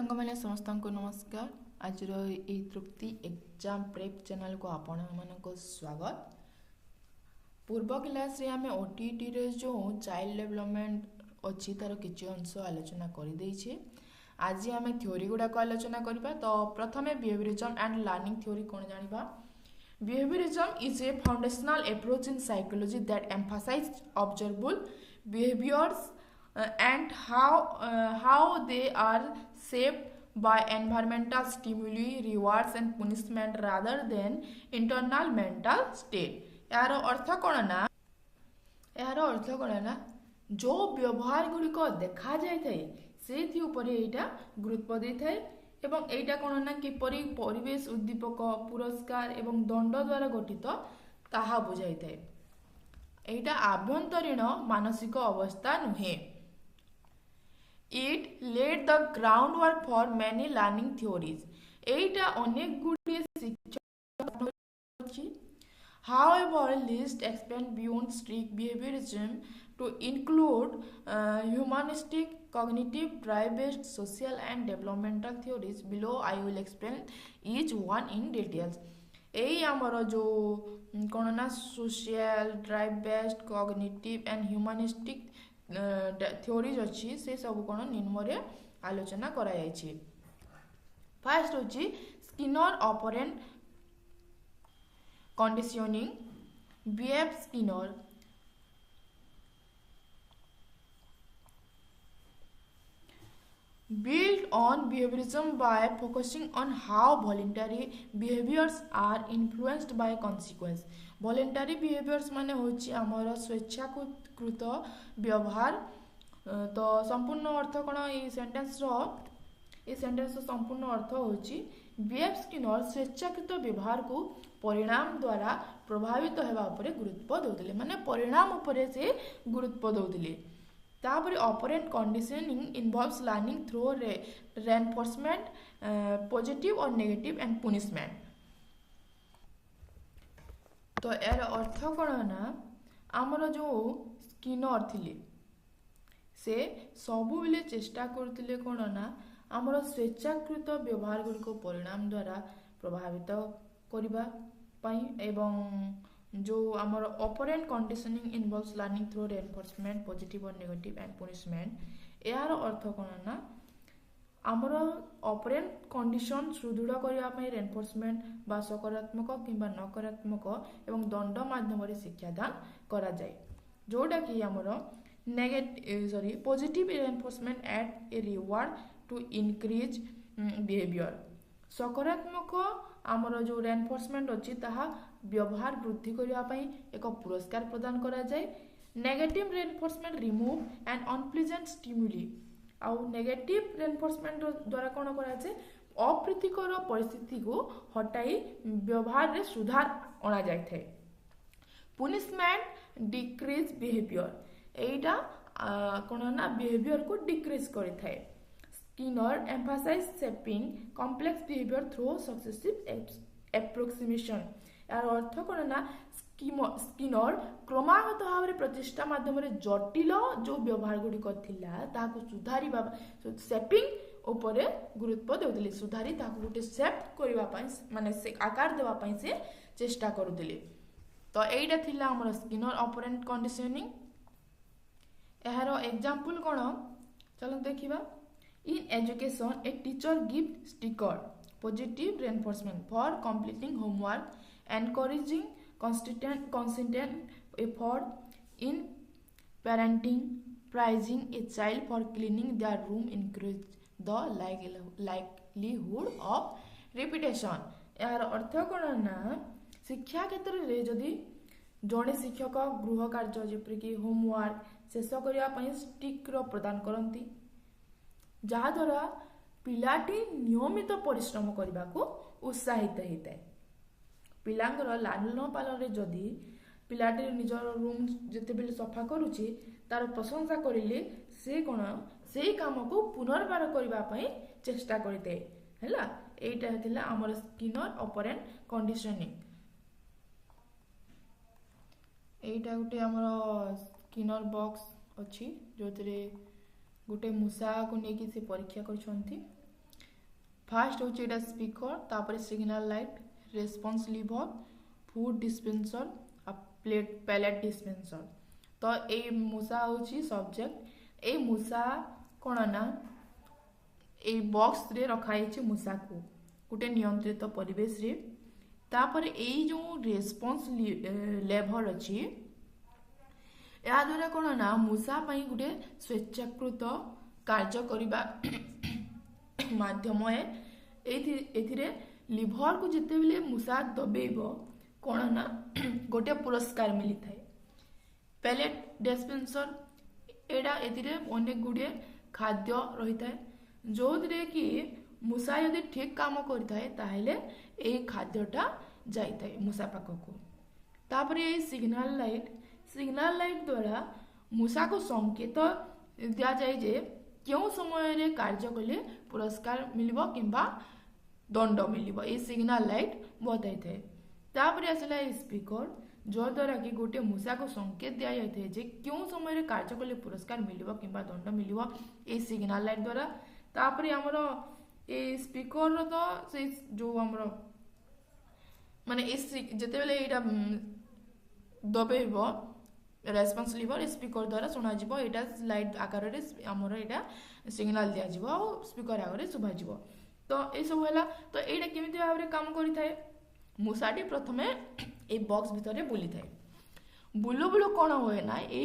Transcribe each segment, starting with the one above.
सांग मैंने समस्त को नमस्कार। आज तृप्ति एग्जाम प्रेप चैनल को आपण मानक स्वागत। पूर्व क्लास रे आमे ओटीटी रे जो चाइल्ड डेवलपमेंट अच्छी तार किछि अंश आलोचना कर देछे। आज आमे थ्योरी गुडा को आलोचना करबा। तो प्रथमे बिहेवियरिज्म एंड लर्निंग थ्योरी कोन जानिबा। Behaviorism is a foundational approach in psychology that emphasizes observable behaviors and how they are shaped by environmental stimuli, rewards and punishment rather than internal mental state. यार अर्थ कौन ना जो व्यवहार गुड़िक देखा जाए से गुरुत्व दे थाए एवं एटा कौन ना किपरि परिवेश उद्दीपक पुरस्कार एवं दंड द्वारा गठित ताहा बुझाई थाए। एटा आभ्यंतरीण मानसिक अवस्था नुहे। It led the ground work for many learning theories. एटा अनेक गुड़िए शिक्षा। However, list expand beyond strict behaviorism to include humanistic, cognitive, drive-based, social and developmental theories. Below, I will explain each one in details. यही आमर जो कौन ना social, drive based, cognitive and humanistic theories अच्छी से सब कौन निम्न आलोचना कराई। फर्स्ट होची Skinner operant conditioning. B.F. Skinner built on behaviorism by focusing on how voluntary behaviors are influenced by consequence. Voluntary behaviors माने होची आमर स्वेच्छाकृत व्यवहार। तो संपूर्ण अर्थ कौन ये सेंटेंस संपूर्ण अर्थ होची B.F. स्किनर स्वेच्छाकृत व्यवहार को परिणाम द्वारा प्रभावित होगा उपरे गुरुत्व दौले माने परिणाम उपरे से गुरुत्व दौले। तापर operant conditioning involves learning through reinforcement positive और नेगेटिव एंड पुनिशमेंट। तो यार अर्थ कौन ना आमर जो स्किनर थिले से सबु बेले चेष्टा करथिले कौन ना आमर स्वेच्छाकृत व्यवहार गुड़िक परिणाम द्वारा प्रभावित करबा पाई एवं जो आमर operant conditioning involves learning through reinforcement positive और नेगेटिव एंड पुनिशमेंट। यार अर्थ कौन ना आमर ऑपरेंट कंडीशन सुदृढ़ करबा पाई रेनफोर्समेंट बा सकारात्मक किंबा नकारात्मक एवं दंड माध्यम रे शिक्षादान करा जाय। जोटा कि आमर positive reinforcement at a reward to increase behaviour. सकारात्मक आमर जो रेनफोर्समेंट अच्छी ताहा व्यवहार वृद्धि करने एक पुरस्कार प्रदान करा जाए। Negative reinforcement remove and unpleasant stimuli आउ नेगेटिव रेनफोर्समेंट द्वारा कौन करा जाए अप्रीतिकर परिस्थिति को हटाई व्यवहार रे सुधार अना जाय थाए। Punishment decrease behaviour. एटा कौन ना बिहेवियर को डिक्रीज करि थाए। Skinner emphasized shaping complex behavior through successive approximation. यार अर्थ कौन ना स्किनर क्रमागत भाव में प्रचेषा माध्यम जटिल जो व्यवहार गुड़िक सुधारी सेपिंग उपरे गुरुत्व देउथिले। सुधारी गोटे सेप करबा माने से आकार देवाई से चेष्टा करुले। तो यहीटा थिला हमर स्किनर ऑपरेंट कंडीशनिंग। यार एग्जांपल कौन चलो देखिबा। In education, a teacher gives sticker, positive reinforcement for completing homework, encouraging consistent effort in parenting, praising a child for cleaning their room increase the likelihood of repetition. यार अर्थ कौन ना शिक्षा क्षेत्र में जदि जड़े शिक्षक गृह कार्य जेपरिक होमवर्क शेष करने स्टिकर प्रदान करती जहाद्वारा पिलाटी नियमित परिश्रम करने को उत्साहित होता है। पिलांगर लालन पालन जदि पिलाटी निजर रूम जिते सफा करुच्ची तार प्रशंसा करिले से कौन से काम को पुनर्बार करने चेष्टा करते है। एटा आमर स्किनर ऑपरेंट कंडीशनिंग। एटा गोटे आमर स्किनर बॉक्स अच्छी जो गोटे मूषा को लेकिन से परीक्षा कर फास्ट होची एटा स्पीकर, तापर signal light, response lever, food dispenser आ पैलेट डिस्पेंसर। तो ए मूसा होची सब्जेक्ट। ए मूसा कोन ना ए बॉक्स रे रखाई मूसा को गोटे नियंत्रित परिवेश रे। तापर ए जो रेस्पॉन्स लेवल अच्छी या द्वारा कौन ना मूसा गोटे स्वेच्छाकृत कार्य करने माध्यम है। एथिरे लिभर को जिते बेले मूसा दबेब कौन ना गोटे पुरस्कार मिली थाए। पैलेट डिस्पेंसर एडा एथिरे अनेक गुड़े खाद्य रही थाए जो कि मूसा यदि ठीक काम करथाए ताहेले ए खाद्यटा जाइए मूसा पाखक। तापर ये सिग्नल लाइट द्वारा मूसा को संकेत दि जाए जे क्यों समय रे कार्य कले पुरस्कार मिलिबो किंबा दंड मिलिबो। ये सिग्नल लाइट बताई थाए। तापर आसला स्पीकर जो द्वारा कि गोटे मूसा को संकेत दिया जाए थे जे क्यों समय रे कार्य कले पुरस्कार मिलिबो किंबा दंड मिलिबो ये सिग्नल लाइट द्वारा। तापर हमरो ए स्पीकर तो से जो हमरो माने इस जते बेले एटा दबेबो रेस्पॉन्स लीवर स्पीकर द्वारा सुना जिवो। एटा लाइट आकार रे हमरो एटा सिग्नल दिया जिवो और स्पीकर आगे सुभा जिवो। तो ए सब हैला। तो एटा केमिति भाबरे काम करि थाए मूसाटी प्रथमे ए बॉक्स भितरे बुली थाए। बुलो बुलो कोन होय ना ए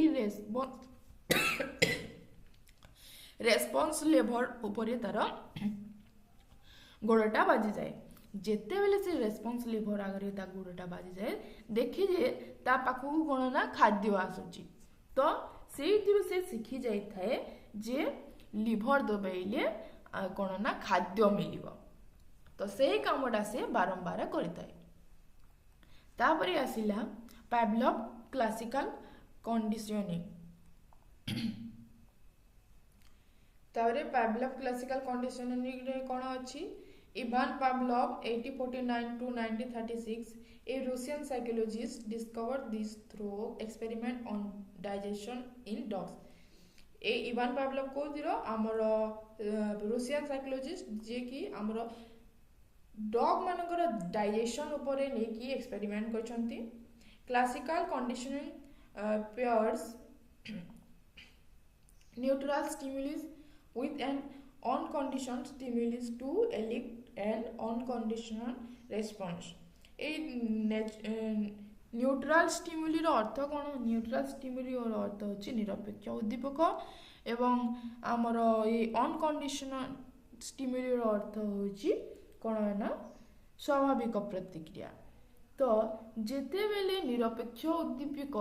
रेस्पॉन्स लेवर ऊपर तार गोड़टा बाजी जाए। जेते बेले से रेस्पॉन्स लेवर आगे ता गोड़टा बाजी जाए देखी जे ता पाखु कोन ना खाद्य आसुची। तो से शिखी जाई थाए जे लिभर दबाइले कोन ना खाद्य मिलिबो। तो से कामटा से बारंबार करिताए। तापरे आसिला पावलोव क्लासिकल कंडीशनिंग। तापरे पावलोव क्लासिकल कंडीशनिंग रे कोन अछि Ivan Pavlov 1849 to 1936 a Russian psychologist discovered this through experiment on digestion in dogs। A Ivan Pavlov को दिरो हमरो रूसियन साइकोलॉजिस्ट जे कि हमरो डॉग मानकर डाइजेशन ऊपर नै कि एक्सपेरिमेंट करछंती। Classical conditioning pairs neutral stimulus with an unconditioned stimulus to elicit an unconditional response। ए न्यूट्रल स्टिमुली रो अर्थ कोन न्यूट्रल स्टिमुली रो अर्थ होछि निरपेक्ष उद्दीपक एवं हमर ये अनकंडीशनल स्टिमुली रो अर्थ होछि कोन ना स्वाभाविक प्रतिक्रिया। तो जेते बेले निरपेक्ष उद्दीपक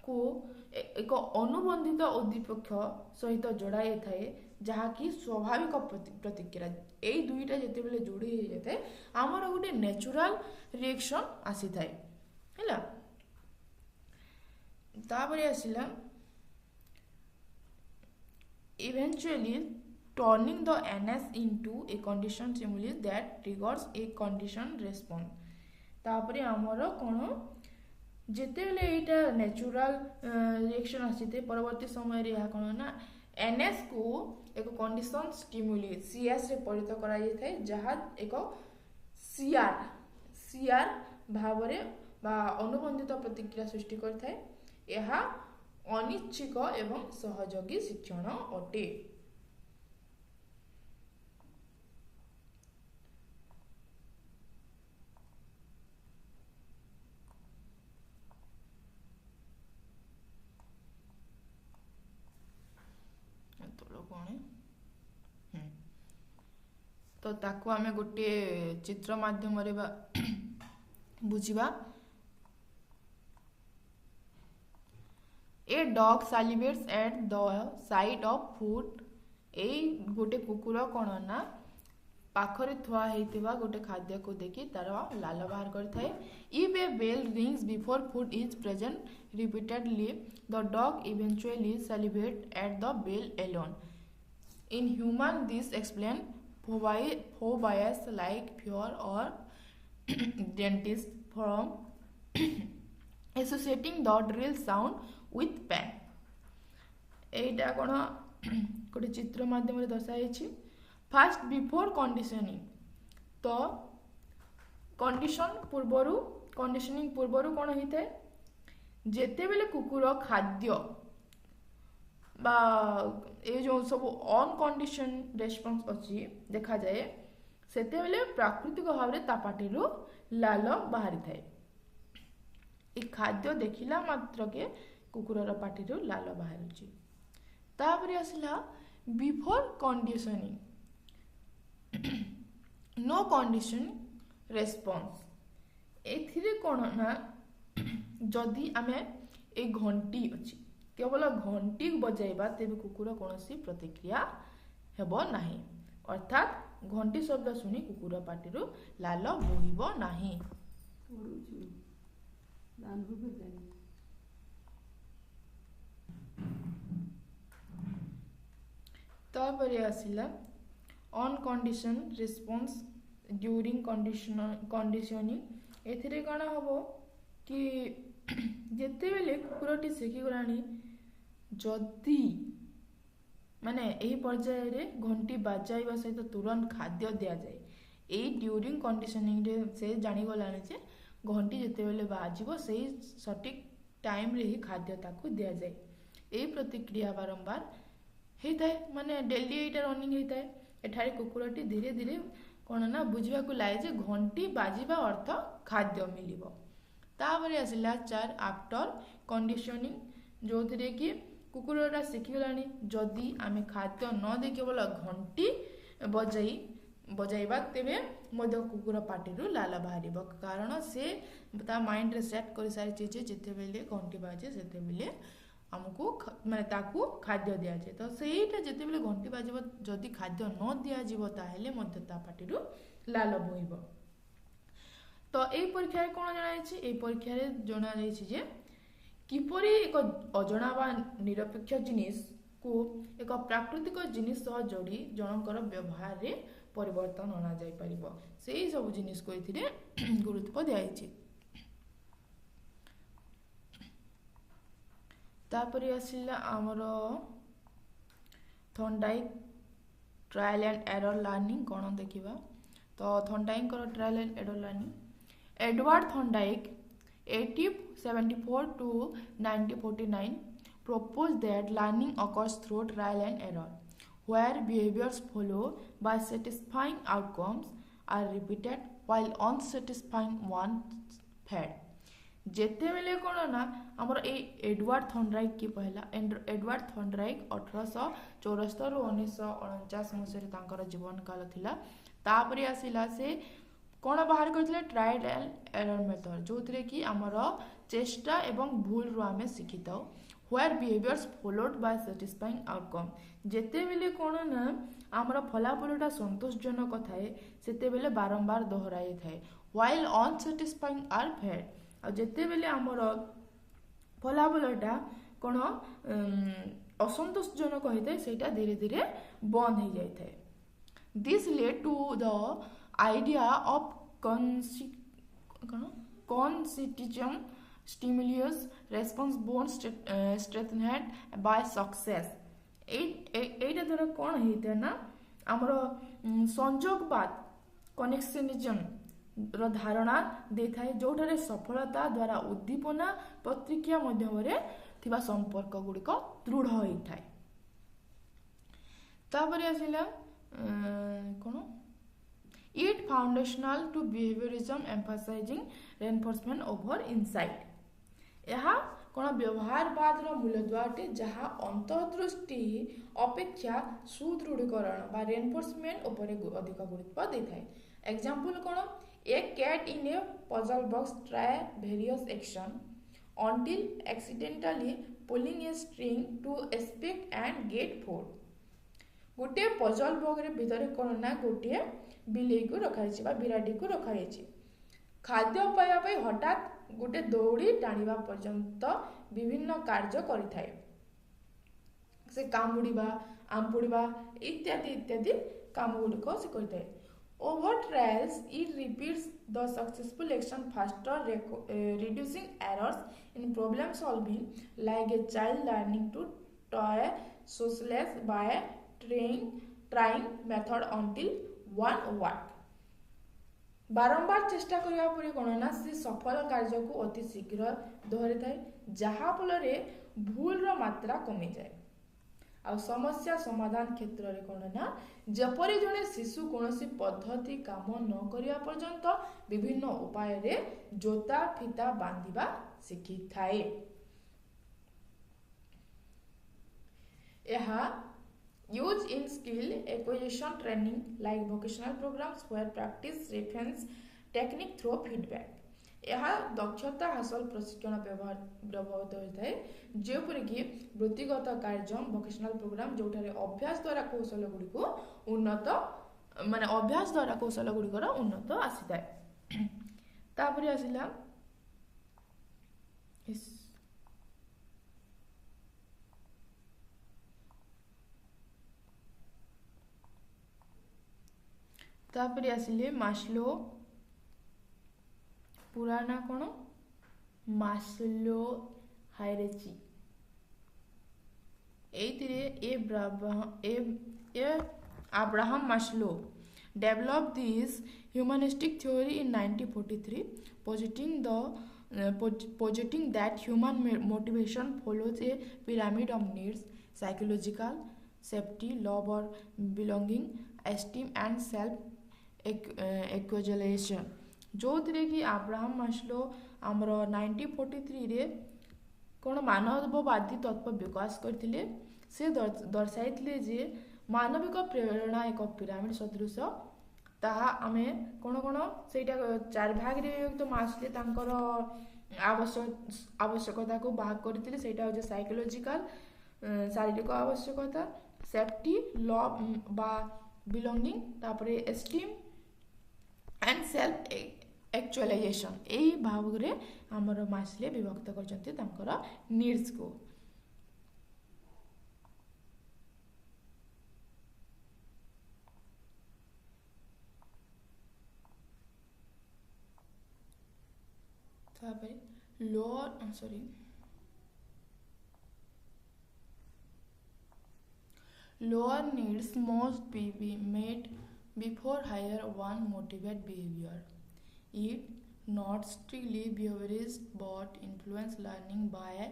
को एक अनुबंधित उद्दीपक सहित जोड़ाई थाए जहाँकि स्वाभाविक प्रतिक्रिया यही दुईटा जिते बेले जोड़ी हो जाए आमर गोटे नेचुरल रिएक्शन आसी थाए हैला। तापर आसिला eventually turning the NS into a conditioned stimulus that triggers a conditioned response। तापर आमर कोन जेते बेले एटा नेचुरल रिएक्शन आसीते परवर्ती समय रे कोन ना एनएस को एक कंडीशन स्टिमुली सीएस रे परिणत करा जाय थाए जहा एक सीआर भावरे बा अनुबंधित प्रतिक्रिया सृष्टि कर थाए। यह अनिच्छिक एवं सहयोगी शिक्षण अटे। तो ताको आमे गोटे चित्र माध्यम रे बुझिबा। A dog salivates at the sight of food. ए गोटे कुकुर कोन ना पाखरे थुआ हेतिबा गोटे खाद्य को देखि तार लाल बाहर करथाए। If a bell rings before food is present repeatedly the dog eventually salivate at the bell alone. In human this explain phobias like fear or dentist from associating the drill sound with pain। एटा कोन गोटे चित्र माध्यम रे दर्शाइछि। Fast before conditioning तो conditioning पूर्वरु कौन होता है, जेते बेले कुकुर खाद्य बा ये जो सब अनकंडीशन रेस्पॉन्स अच्छी देखा जाए सेते बेले प्राकृतिक भाव में ता पाटी लाल बाहरी थाए। ए खाद्य देखिला मात्र के कुकुरर पाटी लाल बाहर। तापर आसला before conditioning, no condition response. एथिरे कौन ना जदि आमे ए घंटी अच्छी केवल घंटी बजाइबा तेबे कुकुर कौन प्रतिक्रिया हेबो नाही, अर्थात घंटी शब्द सुनी कुकुर पाटी लाल बोहिब नाही। तापर आसिला अनकंडीशन रेस्पॉन्स ड्यूरिंग कंडीशनिंग। एथिरे कौन हम कि जेते बेले कुकुरटी शिखी गलानी जदि माने यही पर्याय रे घंटी बाजाइबा सहित तुरंत खाद्य दिया जाए। यही ड्यूरिंग कंडीशनिंग रे से जानी गलानी जे घंटी जेते बेले बाजिबो सही सटीक टाइम रे ही खाद्य ताकू दिया जाए। यही प्रतिक्रिया बारंबार होता है, माने डेली एटा रनिंग होता है। एठारे कुकुरटी धीरे धीरे कौन ना बुझा लागे जे घंटी बाजिबा अर्थ खाद्य मिलिबो। तापर आसला 4 आफ्टर कंडीशनिंग, जो थे कि कुकुरटा शिखीगलानी जदि आमे खाद्य न दे केवल घंटी बजाइबा तेबे मध्य कुकुर पाटी लाल बाहर, कारण से ता माइंड रे सेट कर सारी जिते बेले घंटी बाजे सेते बेले आमको माने ताकू खाद्य दिया जाए। तो सेटा जिते बेले घंटी बाजिबो जदि खाद्य न दिया जिवो ताहेले मध्य ता पाटी लाल बोहिबो। तो ए परीक्षा कौन जनाई परीक्षा जना जे किपरि एक अजଣା बा निरपेक्ष जिनिस को एक प्राकृतिक जिनिस सह जोड़ी जनकर व्यवहार रे परिवर्तन अना जाय परिबो, सेही सब जिनिस को एथिरे गुरुत्व दियाइछि। तापरे आसिला हमर Thorndike trial and error learning कौन देखिबा। तो Thorndike trial and error learning, Edward Thorndike 1874 to 1949 proposed that learning occurs through trial and error, where behaviors followed by satisfying outcomes are repeated while unsatisfying ones fade। जेते बेले कौन ना हमर ए Edward Thorndike की पहला एडवर्ड थॉर्नडाइक 1874 ରୁ 1949 मसीह तांकर जीवन काल थिला। तापरे आसिला से कौन बाहर करथिले ट्रायल एंड एरर मेथड, जो थे कि आमर चेष्टा एवं भूल रू आमे शिखिताओ। Where behaviours followed by satisfying outcome, जेते बेले कौन ना आमर फलाफलटा संतोषजनक थाए सेते बेले बारंबार दोहराई थाए। व्हाइल अनसैटिस्फाइंग आर फेड, और जेते बेले आमर फलाफलटा कौन असंतोषजनक होता है सेटा धीरे धीरे बंद हो जाए थाए। This led to the idea of conscientium stimulus response bone strengthened by success। एटा द्वारा कौन होता है ना आमर संयोगवाद कनेक्शनिज्म रो धारणा दे थाए, जोठारे सफलता द्वारा उद्दीपना प्रतिक्रिया मध्यमरे थिबा संपर्क गुड़िक दृढ़ होता है। तापर आसिला कौन It foundational to behaviorism emphasizing reinforcement over insight। यह कौन व्यवहारवाद मूलद्वार जहाँ अंतर्दृष्टि अपेक्षा सुदृढ़ीकरण बा रेनफोर्समेंट उपरे अधिक गुरुत्व देता है। एग्जांपल कौन, a cat in a puzzle box try various action until accidentally pulling a string to escape and get food। गोटे पजल बॉक्स भितर कौन ना गोटे बिलेई को रखाई बा बिराटी को रखाई खाद्य पाइबा हठात गोटे दौड़ी टाणिबा पर्यंत विभिन्न कार्य करिथाए, से कामुड़िबा आंपुड़िबा इत्यादि इत्यादि काम गुड़िक से करिथाए। Over trials it repeats the successful action faster, reducing errors in problem solving like a child learning to toy socialize by trying method until one work। बारंबार चेष्टा करने पर कौन ना से सफल कार्य को अति शीघ्र दोहरी थाए जहाँ फल भूल मात्रा कमी जाए आ समस्या समाधान क्षेत्र में कौन ना जपरी जड़े शिशु कौन पद्धति काम न करिया पर्यंत विभिन्न उपाय रे जोता फिता बांधिबा शिखी थाए। Use in skill acquisition training like vocational programs where practice refines technique through feedback. यह दक्षता हासिल प्रशिक्षण व्यवहृत होता है जेपरी कि वृत्तिगत कार्य वोकेशनल प्रोग्राम जो अभ्यास द्वारा कौशल गुड़िक उन्नत माने अभ्यास द्वारा कौशल गुड़िकर उन्नत आसी थाए। तापरे आसिला तापरे आसिले मास्लो पुराना कौन Maslow hierarchy Abraham Maslow developed this humanistic theory in 1943 positing that human motivation follows a pyramid of needs: psychological, safety, love or belonging, esteem and self-actualization। जो थे कि अब्राहम मास्लो आमर 1943 रे कौन मानववादी तत्व विकास करते से दर्शाई जे मानविक प्रेरणा एक पिरामिड सदृश ताहा आमे कौन कौन से चार भाग रे तो मास्ले तांकर आवश्यकता को भाग करते से साइकोलॉजिकल शारीरिक आवश्यकता, सेफ्टी, लव बा बिलोंगिंग, तापरे एस्टीम एंड सेल्फ एक्चुअलाइजेशन यही भाग रे हमर मास्ले विभक्त करजंती तांकर नीड्स को। तापरे lower needs must be met before higher one motivate behavior. It not strictly behaviorist but influence learning by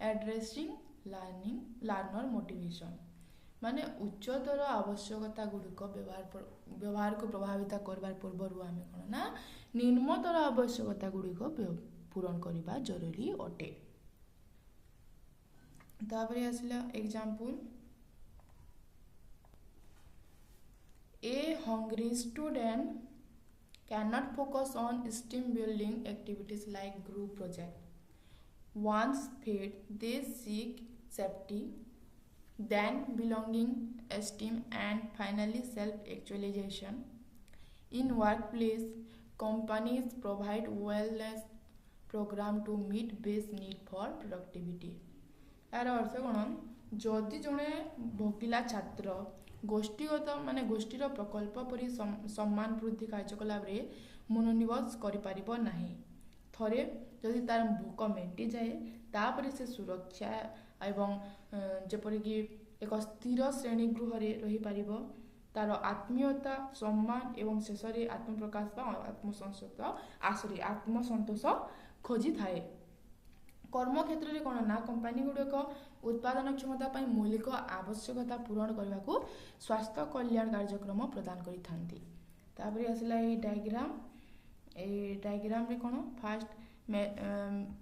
addressing learner motivation। माने उच्चतर आवश्यकता गुड़िक व्यवहार को प्रभावित करबार पूर्व आम कौन ना निम्नतर आवश्यकता गुड़िक पूरण करने जरूरी अटे। तापरे आसला example A hungry student cannot focus on STEAM building activities like group project. Once fed, they seek safety, then belonging, esteem, and finally self-actualization. In workplace, companies provide wellness program to meet base need for productivity। यार अर्थ कौन जदि जड़े भोकिला छात्र गोष्ठीगत माने गोष्ठीर प्रकल्प परी सम्मान वृद्धि कार्यकलाप रे मनोनिवेश करि परिबो नाही। थरे जदि तार भोक मेंटी जाए तापरे से सुरक्षा एवं जेपरि कि एक स्थिर श्रेणी गृह रे रही परिबो, तार आत्मीयता सम्मान एवं शेष रे आत्मप्रकाश बा आत्मसंतोष खोजी थाए। कर्म क्षेत्र में कौन ना कंपनी गुड़िक उत्पादन क्षमता पर मौलिक आवश्यकता पूरण करने को स्वास्थ्य कल्याण कार्यक्रम प्रदान करि थांती। तापरे आसला ए डायग्राम रे कौन fast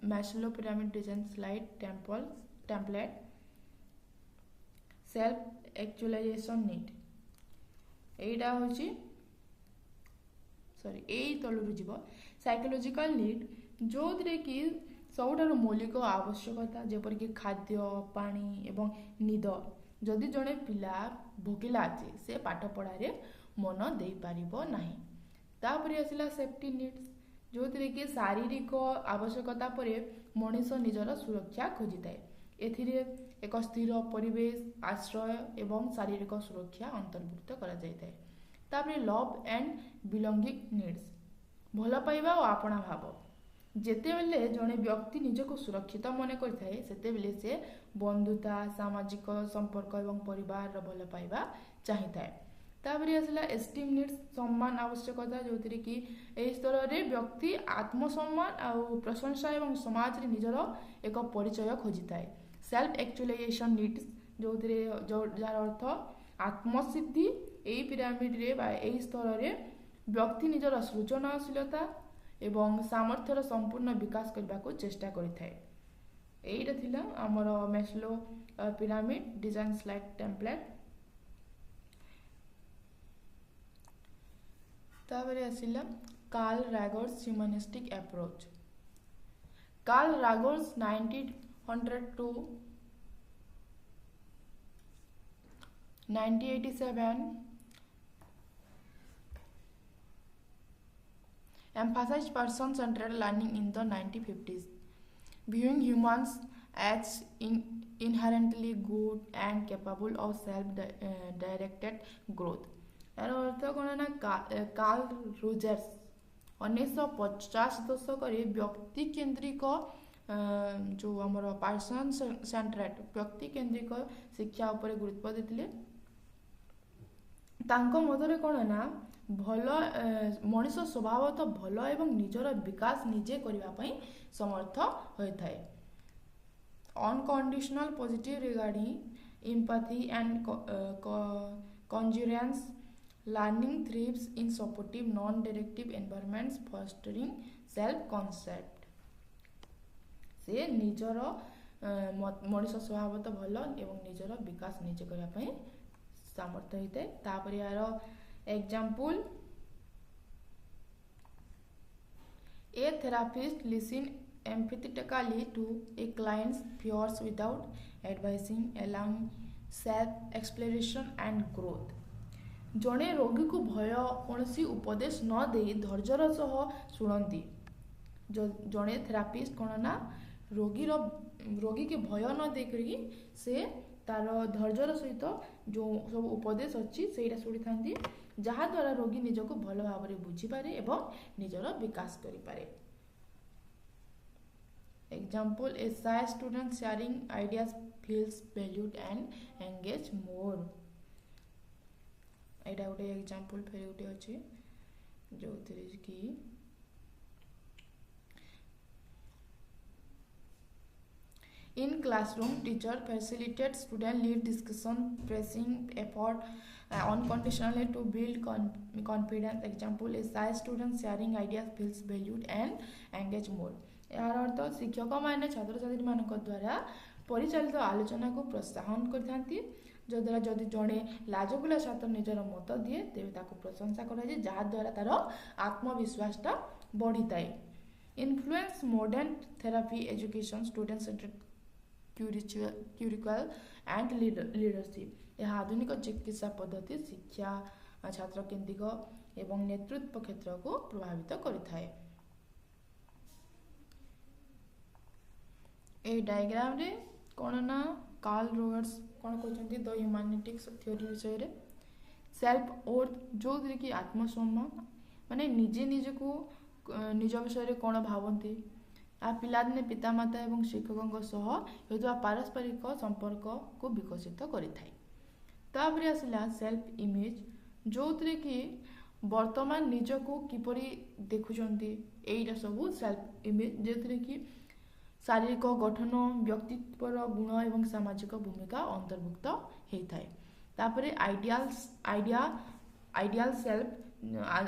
Maslow pyramid design slide template self actualisation need एटा होची यही तलू जीव साइकोलॉजिकल नीड जो थे कि सबुठार मौलिक आवश्यकता जेपरिक खाद्य पानी एवं निद जदि जड़े पिला भोकिला अच्छे से पाठ पढ़ारे मन दे पारिबो नाही। तापरे आसला सेफ्टी नीड्स जो थे कि शारीरिक आवश्यकता पर मनीष निजर सुरक्षा खोजी थाए। एथिरे एक स्थिर परिवेश आश्रय एवं शारीरिक सुरक्षा अंतर्भुक्त करा जाय थाए। तापरे लव एंड बिलोंगिंग नीड्स भल पाइबा और आपणा भाव जेतेबेले जड़े व्यक्ति निजको सुरक्षित मन करथाए सेतेबेले से बंधुता सामाजिक संपर्क एवं परिवार भल पाइबा चाहिए थाए। तापर आसला एस्टीम नीड्स सम्मान आवश्यकता जो कि एही स्तर रे व्यक्ति आत्मसम्मान आउ प्रशंसा एवं समाज रे निजर एक परिचय खोजी थाए। सेल्फ एक्चुअलाइजेशन नीड्स जो जार अर्थ आत्मसिद्धि एही पिरामिड रे बा एही स्तर रे व्यक्ति निजर सृजनशीलता एवं सामर्थ्यर संपूर्ण विकास करने को चेष्टा करिथाए। एईटा थिला हमर Maslow pyramid design slide template. तापरे आसिला Carl Rogers humanistic approach. Carl Rogers 1900 to 1987 emphasized person-centered learning in the 1950s, viewing humans as inherently good and capable of self-directed growth. यार अर्थ कौन ना कार्ल रोजर्स 1950 दशक व्यक्ति केन्द्रिक जो आमर पर्सन सेंट्रेड व्यक्ति केन्द्रिक शिक्षा उपर गुरुत्व देते। तांको मदरे कौन ना भल मनीष स्वभाव तो भल एवं निजर विकास निजे करने समर्थ होता है। Unconditional positive regarding empathy and congruence learning thrives in supportive non directive environments fostering self concept. से निजर मनीष स्वभाव तो भल एवं निजर विकास निजे करने सामर्थ्य होता है। तापर यार example A therapist listen empathetically to a client's fears without advising, allowing self exploration and growth। जड़े रोगी को भय कौन उपदेश न दे धैर्यर सह शुणती। जड़े थेरापिस्ट कौन ना रोगी के भय न दे करी से तार धैर्यर सहित जो सब उपदेश अच्छी से शुणी था जहाद्वारा रोगी निजक भल भाव में बुझीपे एवं निजर विकास करें। Example, a shy student sharing ideas feels valued and engage more। एटा गोटे एग्जांपल फेर गोटे अच्छे जो कि in classroom teacher facilitate student lead discussion pressing effort unconditionally to build confidence। Example, a shy student sharing ideas feels valued and engage more। यार अर्थ शिक्षक मैंने छात्र छात्री मान द्वारा परिचालित आलोचना को प्रोत्साहन करते जद्वारा जदि जड़े लाजकुला छात्र निजर मत दिए तेज प्रशंसा कराए जहाद्वारा तार आत्मविश्वासटा बढ़ी थाए। Influence modern therapy education student centred curricula and leadership. यह आधुनिक चिकित्सा पद्धति शिक्षा छात्र केन्द्रिक एवं नेतृत्व क्षेत्र को प्रभावित करिथाए। ए डायग्राम रे कौन ना कार्ल रोजर्स कौन कहते द ह्यूमैनिटिक्स थ्योरी विषय रे सेल्फ वर्थ जो कि आत्मसम्मान माने निजे निजे को निज विषय रे कौन भावती आ पिलादिने पितामाता एवं शिक्षकों सह होता पारस्परिक संपर्क को विकसित करिथाए। तापर आसला सेल्फ इमेज जो कि वर्तमान निज को किपरि देखुचंती एटा सब सेल्फ इमेज जो कि शारीरिक गठन व्यक्तित्व गुण एवं सामाजिक भूमिका अंतर्भुक्त होता है। तापर आइडियल सेल्फ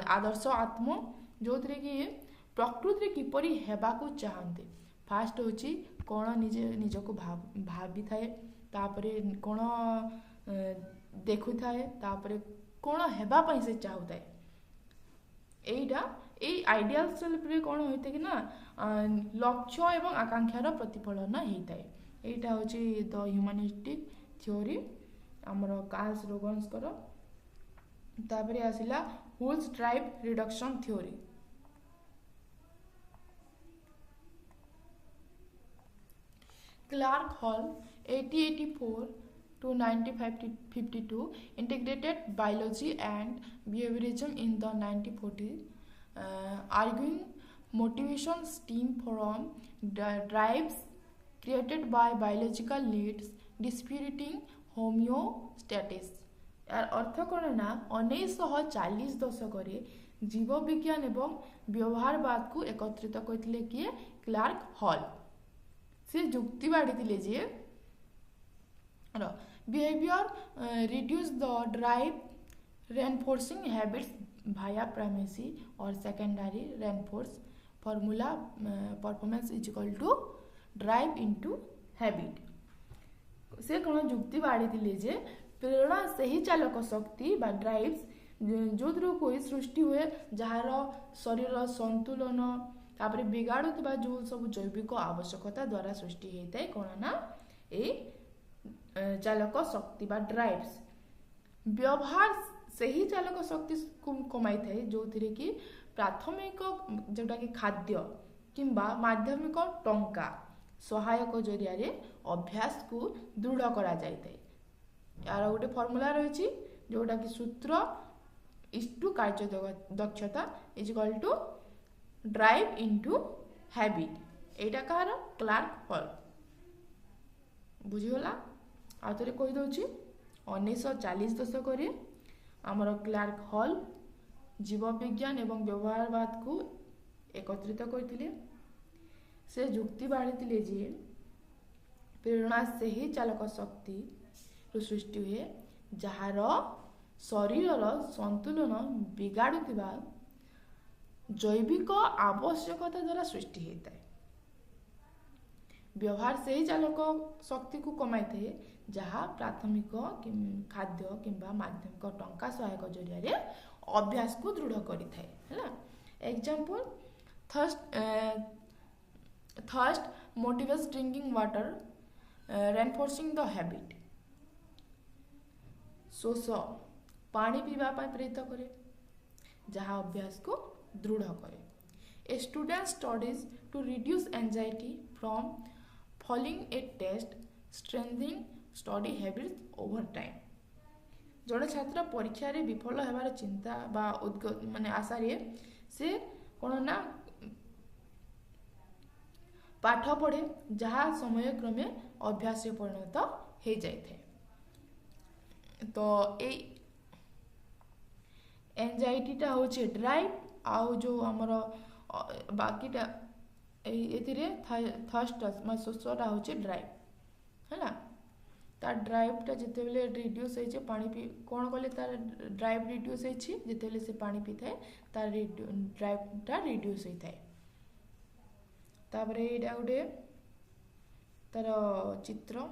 आदर्श आत्म जो कि प्रकृति किपरि हेबाकू चाहते। फास्ट होची कौन निजे निज को भावी थाए तापर कौन देखु थाए तापर कौन हेबा पई से चाहूए। एटा ए आइडियल सेल्फ रे कौन होते कि ना लक्ष्य एवं आकांक्षार प्रतिफलन होता है। एटा होची द ह्यूमैनिस्टिक थ्योरी हमर कार्ल रोजर्स कर। तापर आसिला Hull's drive reduction theory. Clark Hull 1884 to 1952 integrated biology and behaviorism in the 1940s, arguing motivation stem from drives created by biological needs, disputing homeostasis। यार अर्थ कौन ना 1940 दशक जीव विज्ञान एवं व्यवहारवाद को एकत्रित करते किए क्लार्क हॉल। से जुक्ति बाढ़ी जे behaviour reduce the drive reinforcing habits via primary और secondary reinforce formula performance is equal to drive into habit. से कौन जुक्ति बाढ़ी जे प्रेरणा से ही चालक शक्ति बा ड्राइव्स जो कोई सृष्टि हुए जार शरीर संतुलन तापर बिगाड़ुवा जो सब जैविक आवश्यकता द्वारा सृष्टि होता है कौन ना ए चालक शक्ति बा ड्राइव्स व्यवहार से ही चालक शक्ति को कमाई थाए जो कि प्राथमिक जोटा कि खाद्य किंबा माध्यमिक टंका सहायक जरिया अभ्यास को दृढ़ करा जाए। यार गोटे फर्मूला रही जोटा कि सूत्र इष्टु कार्य दक्षता is equal to drive into habit. एटा कहार क्लार्क हॉल बुझीगला। आ थे कहीदे 1940 दशक आमर क्लार्क हॉल जीव विज्ञान एवं व्यवहारवाद को एकत्रित करते। से जुक्ति बाढ़ी जे प्रेरणा से ही चालक शक्ति सृष्टि हुए जार शरीर संतुलन बिगाड़ुवा जैविक आवश्यकता द्वारा सृष्टि होता है। व्यवहार से ही चालक शक्ति को कमाई थे जहाँ प्राथमिक खाद्य किंबा माध्यमिक टंका सहायक जरिया अभ्यास को दृढ़ करी थाए। Example thirst motivates drinking water reinforcing the habit. शोष पानी पीवा प्रेरित करे जहाँ अभ्यास को दृढ़ करे। A student studies to reduce anxiety from falling a test strengthening study habits over time. जड़े छात्र परीक्षा रे विफल होबार चिंता बा माने आशा रे से कौन ना पाठ पढ़े जहाँ समय क्रमे अभ्यास रे परिणत हो जाए। तो ए एंजाइटीटा हूँ ड्राइव आउ जो आमर बाकीटा ये थर्स्ट शोषटा हूँ ड्राइव है तार ड्राइवटा जिते बेले रिड्यूस हो पानी पी कौन कले तार ड्राइव रिड्यूस होते से पानी पी थाए तार ड्राइवटा रिड्यूस होता है। तापर यहाँ गोटे तार चित्र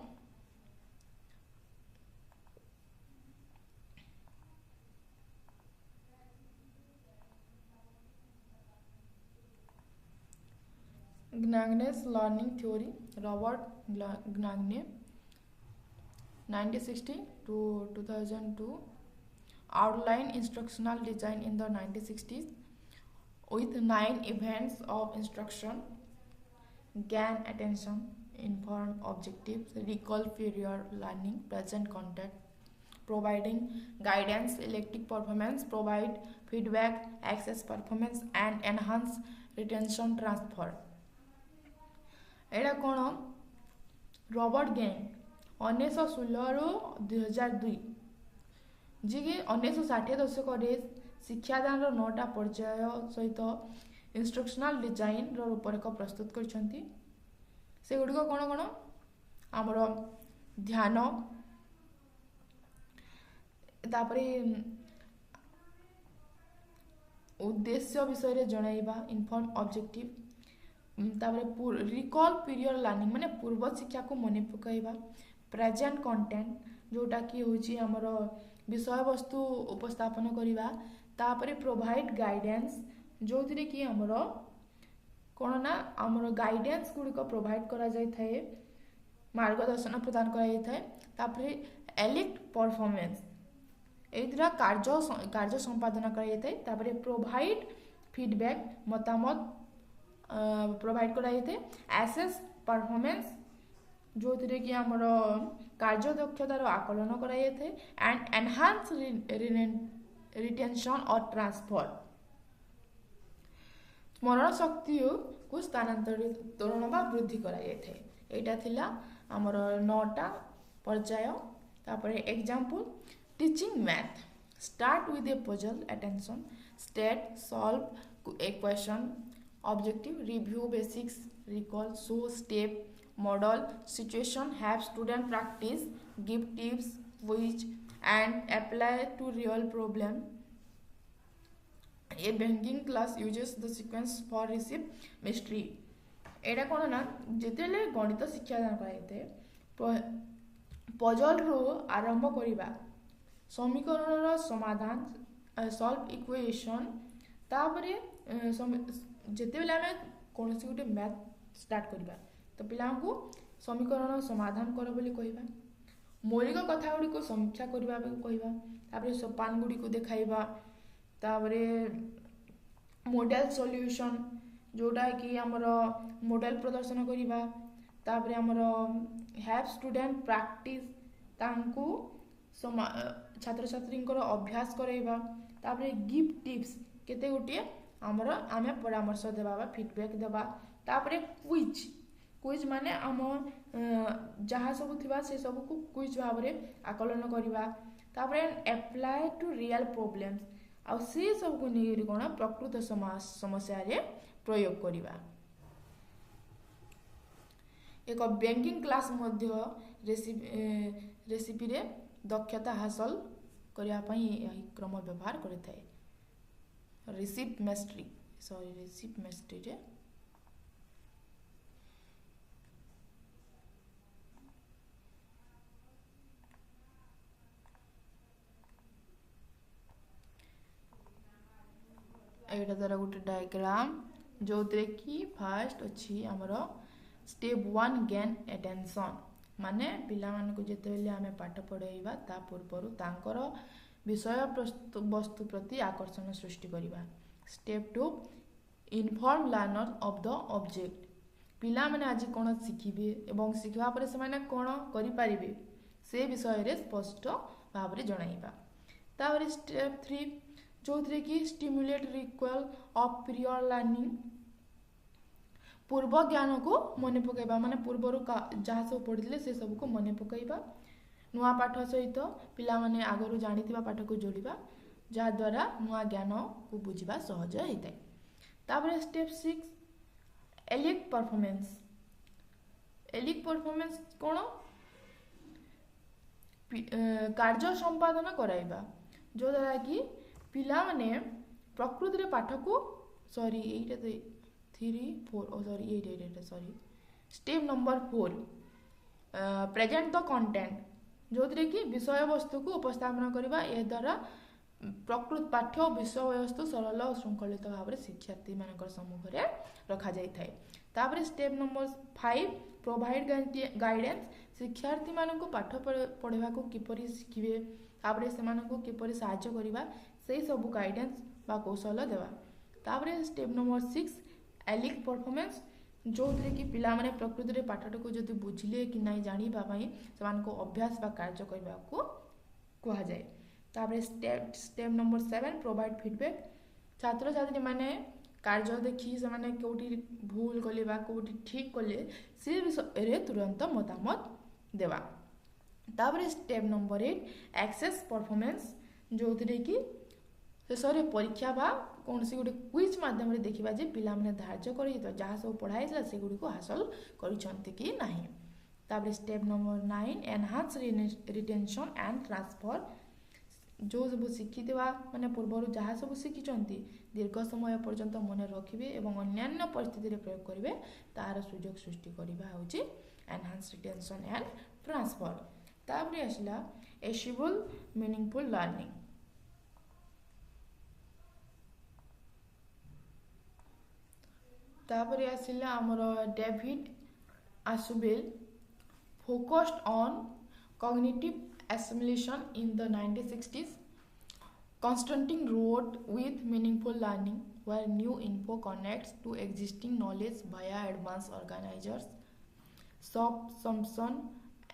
Gnagne's learning theory, Robert Gnagne, 1960 to 2002, outline instructional design in the 1960s with 9 events of instruction: gain attention, inform objectives, recall period learning, present contact, providing guidance, elective performance, provide feedback, access performance, and enhance retention transfer। एटा कौन Robert gang 1916 ରୁ 2002 जी कि 1960 दशक शिक्षादान 9टा पर्याय सहित instructional design रूपरेख प्रस्तुत करछंती। से गुडिक कौन कौन आमर ध्यान तापरे उद्देश्य विषय जणाइबा इनफॉर्म ऑब्जेक्टिव तापर रिकॉल पीरियड लर्निंग माने पूर्व शिक्षा को मन पकाइबा प्रेजेंट कंटेंट जोटा कि होची हमर विषय वस्तु उपस्थापन करिबा तापर प्रोवाइड गाइडेंस जो थिरे कि हमर कोन ना हमर गाइडेंस गुडी को प्रोवाइड करा जाय थाए मार्गदर्शन प्रदान करा जाय थाए तापर एलिक्ट परफॉर्मेंस एदिरा कार्य संपादन करा जाय थाए तापर प्रोवाइड फीडबैक मतामत प्रोवाइड करा जाए एसेस परफॉर्मेंस जो थिरे कि हमर कार्य दक्षतार आकलन करा जाए एंड एनहांस रिटेंशन और ट्रांसफर स्मरण शक्ति को स्थानांतरण बा वृद्धि करा जाए। एटा थिला हमर 9टा पर्याय। तापर example Teaching math. Start with a puzzle. Attention. State, solve a question. Objective, review basics, recall, show step, model, situation, have student practice, give tips, quiz, and apply to real problem. A banking class uses the sequence for receive mystery. एटा कौन ना जितेले गणित शिक्षादान कराइए puzzle रो आरंभ करिबा समीकरण समाधान solve equation तापरे जितेले आमे कोनसी गुटे मैथ स्टार्ट करिबा तो पिला को समीकरण समाधान कर बोली कहबा मौलिक कथा गुडी को समीक्षा करिबा कहबा तापरे सोपान गुडी को देखाइबा तापरे मॉडल सॉल्यूशन जोटा कि आमर मॉडल प्रदर्शन करिबा तापरे आमर हैव स्टूडेंट प्रैक्टिस तांको छात्र छात्री अभ्यास कराइबा तापरे गिव टिप्स केते गोटे आमर आमे परामर्श देबा बा फीडबैक देबा तापरे क्विज माने आम जहाँ सब थिबा से सब को क्विज भाव रे आकलन करिबा तापरे अप्लाई टू रियल प्रॉब्लम्स आ से सब को निरी कोन प्रकृत समस्या रे प्रयोग करिबा एक बैंकिंग क्लास मध्य रेसिपी रे दक्षता हासिल करिया पई एही क्रम व्यवहार करथाय रिसीप मैस्ट्री रे एटा द्वारा गोटे डायग्राम जो कि फास्ट अच्छी आमर स्टेप 1 गेन अटेंशन माने पिला मान को जेते बेले आमे पाठ पढाइबा ता पूर्वरु तांकर विषय वस्तु प्रति आकर्षण सृष्टि करिबा step 2 inform learner of the object पिला माने आज कोन सिखिबे एवं सिखवा परे से माने कोन करि परिबे से विषय रे स्पष्ट भाव रे जणाइबा तापर स्टेप 3 जो कि stimulate recall of prior learning पूर्व ज्ञान को मन पकाइबा माने पूर्वर जहाँ सब पढ़िले से सब को मन पकाइबा नुआ पाठ सहित पिला माने आगरु जानिथिबा पाठ को जोड़िबा जहाँ द्वारा नुआ ज्ञान को बुझिबा सहज होइताय तापर स्टेप 6 एलिक परफॉर्मेंस कोन कार्य संपादन कराइबा जो द्वारा कि पिला माने प्रकृति रे पाठ को सॉरी एटा तो 3 4 sorry Etah sorry step number 4 present the content जो कि विषय वस्तु को उपस्थापन करबा ए द्वारा प्रकृत पाठ्य और विषय वस्तु सरल और श्रृंखलित भाव में शिक्षार्थी मान सम्मुख में रखा जाए तापर स्टेप नंबर 5 प्रोवाइड गाइडेंस शिक्षार्थी मान पाठ पढ़ा को किपरि शिखिबे तापर से किपरि साहाय्य करबा से सब गाइडेंस बा कौशल देवा तापर स्टेप नंबर 6 एलिक परफॉर्मेंस जो कि पिला माने प्रकृति रे पाठट को जदि बुझिले कि नहीं जानी पाई से अभ्यास बा कार्य करबा को कहा जाए तापर स्टेप नंबर 7 प्रोवाइड फीडबैक छात्र छात्री माने कार्य देखी से माने कोठी भूल कले बा कोठी ठीक कले से विषय रे तुरंत मतामत देवा तापर स्टेप नंबर 8 एक्सेस परफॉर्मेंस जो कि शेष परीक्षा बा कौन सी गोटे क्विज माध्यम रे देखिबा जे पिला माने धार्य करी तो जहाँ सब पढ़ाई से गुडी को हासिल करिसंती कि नाही तापर step number 9 enhance retention and transfer जो सब शिखिथिबा माने पूर्व जहाँ सब शिखिचंती दीर्घ समय पर्यंत मन रखिबे एवं अन्य परिस्थिति रे प्रयोग करिवे तार सुयोग सृष्टि करिबा होची एनहांस रिटेंशन एंड ट्रांसफर तापर आसला एचिएबल मीनिंगफुल लर्निंग तापर आसला आमर David Ausubel focused on cognitive assimilation in the 1960s. Constantin wrote with meaningful learning where new info connects to existing knowledge via advanced organizers. Subsumption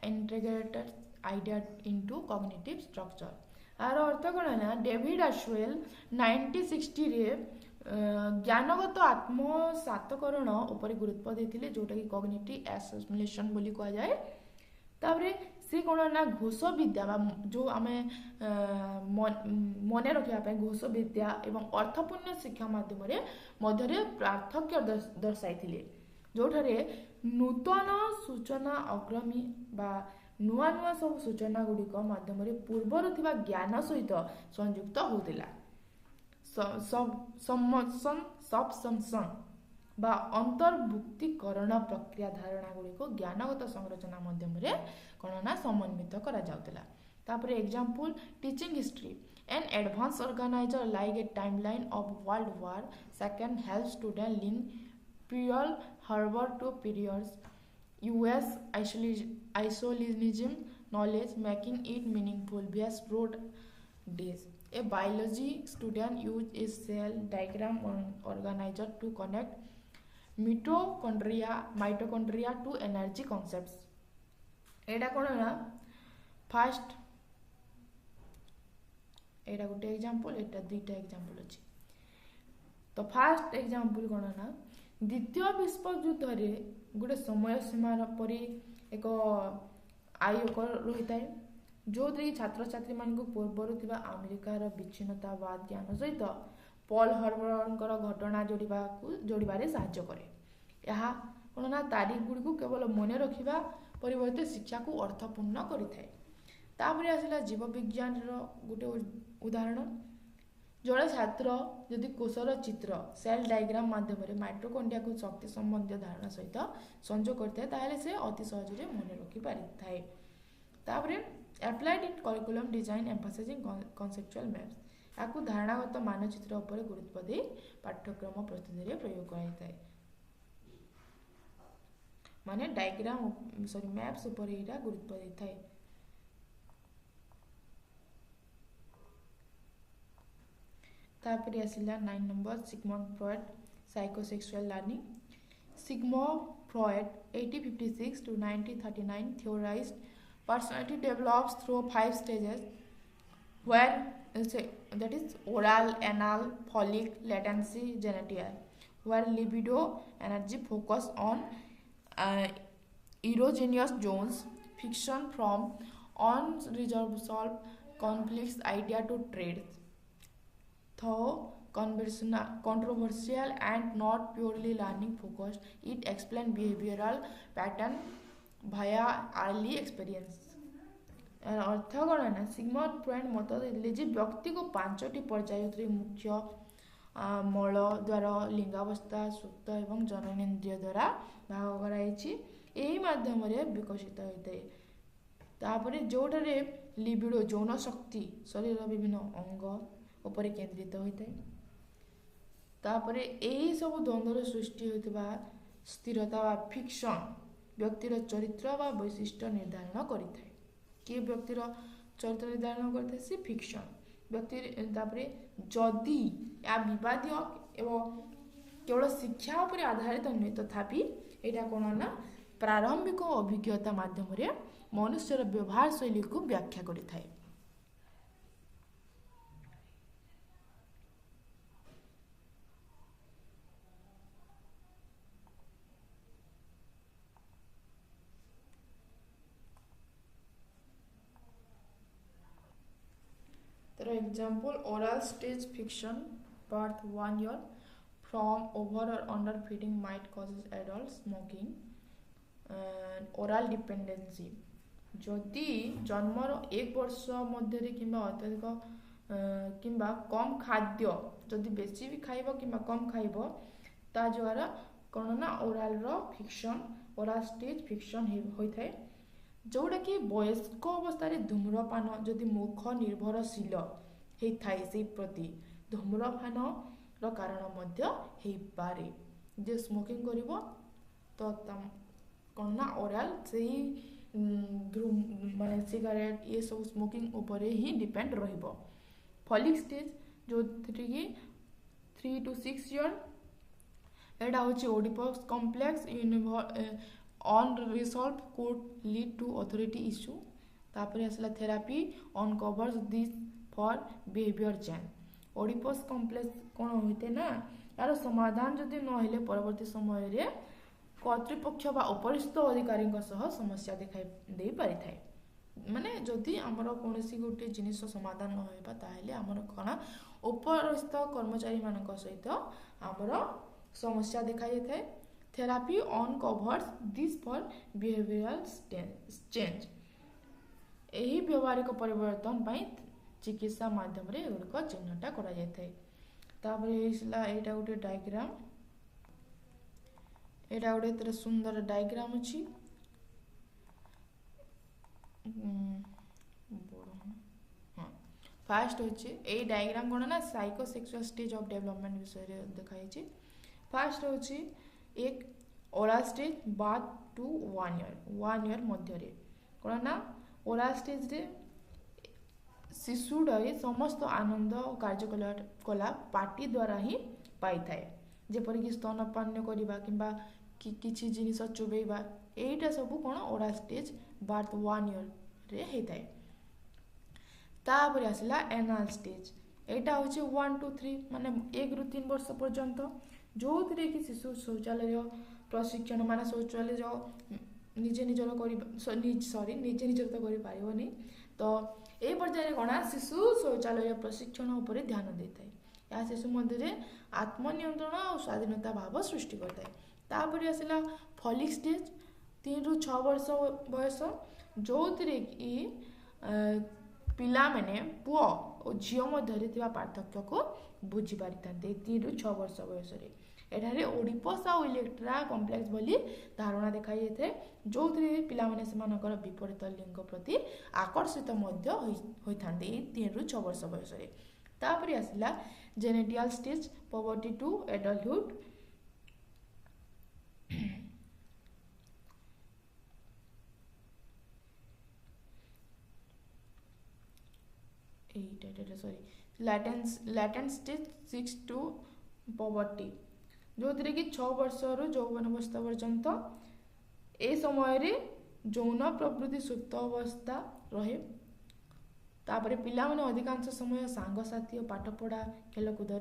integrated idea into cognitive structure. आर अर्थ कौन ना David आशवेल 1960 रे ज्ञानगत आत्मसातकरण उपर गुरुत्व देथिले जोटा कि cognitive assimilation बोली कहा जाए तापरे से कौन ना घोष विद्या जो आम मन रखा घोष विद्या एवं अर्थपूर्ण शिक्षा मध्य पार्थक्य दर्शाई जोठारे नूतन सूचना अग्रमी बा नुआ नुआ सब सूचना गुड़िक मध्यम पूर्वर थिबा ज्ञान सहित संयुक्त होतिला सबसंसन बा अंतर्भुक्तिकरण प्रक्रिया धारणा गुड़िक ज्ञानगत संरचना मध्यम कौन ना समन्वित करा जाउतिला तापर example teaching history an advance organiser like a timeline of world war second help student link Pearl Harbor to periods US isolationism knowledge making it meaningful vs broad days. A biology student used a cell diagram organizer to connect mitochondria to energy concepts. एटा कौन ना fast एटा गोटे example एटा दुईटा example अछि तो fast example कौन ना द्वितीय विश्व युद्ध रे गोटे समय सीमा परी एक आयोग रही है जो छात्र छात्री मान पूर्वर थिबा अमेरिकार विच्छिन्नतावाद ज्ञान सहित पर्ल हार्बर घटना जोड़बारे साहाय्य करे यह कौन ना तारीख गुड़ी को केवल मन रखा परिवर्ते शिक्षा को अर्थपूर्ण करिथाए तापर आसला जीव विज्ञान गोटे उदाहरण जड़े छात्र यदि कोषर चित्र सेल डायग्राम माध्यम माइटोकॉन्ड्रिया को शक्ति संबंधी धारणा सहित संयोग करता है से अति सहज मन रखि पारि तापर applied in curriculum design emphasising conceptual maps या धारणागत मानचित्र उपर गुरुत्व दे पाठ्यक्रम प्रस्तुति प्रयोग कराइए माने डायग्राम मैप्स उपर एटा गुरुत्व देता है तापर आसला 9 number Sigmund Freud psychosexual learning Sigmund Freud 1856 to 1939 theorized personality develops through 5 stages where that is oral anal folic latency genital where libido energy focus on erogenous zones fiction from unresolved conflicts idea to traits though controversial and not purely learning focused, it explains behavioral pattern via early experience. अर्थ कौन है ना Sigmund Freud मत देते जे व्यक्ति को 5टी पर्याय मुख्य मल द्वारा लिंगावस्था सुप्त एवं जननेन्द्रिय द्वारा भाग कराई माध्यम विकसित होता है तापर जोठारे लिबिडो यौन शक्ति शरीर विभिन्न अंग उपर केन्द्रित होता है तापर यही सब द्वंद्वर सृष्टि होता स्थिरता व फिक्शन व्यक्तिर चरित्र व वैशिष्ट्य निर्धारण करें किए व्यक्तिर चरित्र निर्धारण करते से फिक्शन व्यक्ति तापर जदि या विवादीय एवं केवल शिक्षा उपर आधारित नुहे तथापि यहाँ कौन ना प्रारंभिक अभिज्ञता माध्यम मनुष्यर व्यवहार शैली को व्याख्या करें example oral stage fiction part 1 year from over or under feeding might causes adult smoking oral dependency जदि जन्मर 1 वर्ष मध्य किंबा अत्यधिक किंबा कम खाद्य जदि बेसी भी खाइबो किंबा कम खाइबो ता द्वारा कौन ना ओराल रो फिक्शन ओराल स्टेज फिक्शन होता है जोड़ा कि वयस्क अवस्था धूम्रपान जदि मुख निर्भरशील होता है से प्रति धूम्रपान कारण पारे जे स्मोकिंग करिवो तो कौन ना ओराल से माने सिगारेट ये सब स्मोकिंग ऊपर ही डिपेंड रहिबो फॉलिक स्टेज जो 3 to 6 ईयर एटा होची Oedipus complex unresolved could lead to authority issue तापर आसला therapy uncovers this for behavior change Oedipus complex कौन होते ना यार समाधान जदि न हेले परवर्ती समय रे कर्तृपक्ष बा उपरिस्थ अधिकारी सह समस्या दिखाई दे पारि थाए माने जदि आमर कौन गोटे जिनिस समाधान न होइबा ताहेले आमर कण उपरस्थ कर्मचारी मानक सहित आमर समस्या देखा जाए। Therapy uncovers this for behavioural change. यही व्यवहारिक परिवर्तन पाई चिकित्सा माध्यम रे एगुड़िक चिन्हटा करा जाए। तापर एटा गोटे डायग्राम, एटा गोटे तेरे सुंदर डायग्राम अच्छी। फास्ट होची ए डायग्राम कोन ना साइकोसेक्सुअल स्टेज ऑफ डेवलपमेंट विषय रे देखाई। फास्ट होची एक ओरल स्टेज बाद टू 1 ईयर मध्य रे कोन ना ओरल स्टेज रे शिशुडे समस्त आनंद और कार्यकलाप पार्टी द्वारा ही पाई थाए, जेपरिक स्तनपान करवा किंबा किछि जिनिस चुबेबा, एटा सब कोन ओरल स्टेज बार्थ 1 ईयर रे हेताए। तापर आसला एनाल स्टेज, एटा होचे 1 to 3 माने 1 ରୁ 3 वर्ष पर्यंत, जो थरे कि शिशु शौचालय प्रशिक्षण माने शौचालय निजे निजर निजे निजर तो करि पारिबोनी। तो ए पर्याय कोना शिशु शौचालय प्रशिक्षण ऊपर ध्यान देता है। या शिशु मध्य आत्मनियंत्रण और स्वाधीनता भाव सृष्टि करता है। तापर आसला फॉलिक स्टेज 3 ରୁ 6 वर्ष बयस, जो थरे कि पिला माने पुओ और झियो मध्य पार्थक्य को बुझी पारि थांते 3 ରୁ 6 वर्ष बयस रे। एठारे ओडिपस और इलेक्ट्रा कॉम्प्लेक्स बोली धारणा देखा जाए, जो पिला माने सेमानकर विपरीत लिंग प्रति आकर्षित मध्य होई थांते 3 ରୁ 6 वर्ष बयस रे। तापर आसला genital stage puberty to adulthood. Latent stage 6 to puberty, जो थी कि 6 वर्ष रु यौवन अवस्था पर्यंत ए समय रे यौन प्रवृत्ति सुप्त अवस्था रहे। तापर पिला माने अधिकांश समय सांगसाथी और पाठपढ़ा खेलकूद